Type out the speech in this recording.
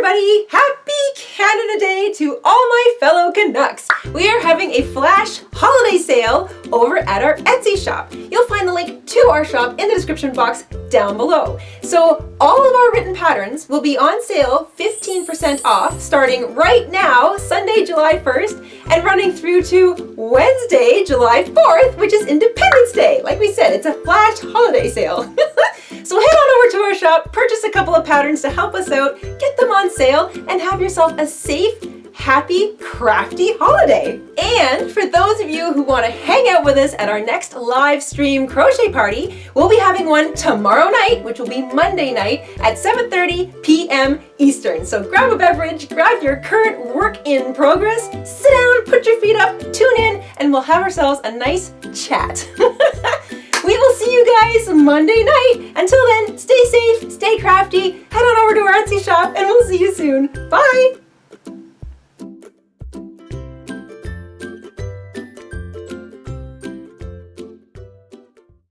everybody! Happy Canada Day to all my fellow Canucks! We are having a flash holiday sale over at our Etsy shop. You'll find the link to our shop in the description box down below. So all of our written patterns will be on sale 15% off starting right now, Sunday, July 1st, and running through to Wednesday, July 4th, which is Independence Day. Like we said, it's a flash holiday sale. So head on over to our shop, purchase a couple of patterns to help us out, get them on sale, and have yourself a safe, happy, crafty holiday. And for those of you who want to hang out with us at our next live stream crochet party, we'll be having one tomorrow night, which will be Monday night at 7:30 p.m. Eastern. So grab a beverage, grab your current work in progress, sit down, put your feet up, tune in, and we'll have ourselves a nice chat. We will see you guys Monday night. Until then, stay safe, stay crafty, head on over to our Etsy shop, and we'll see you soon.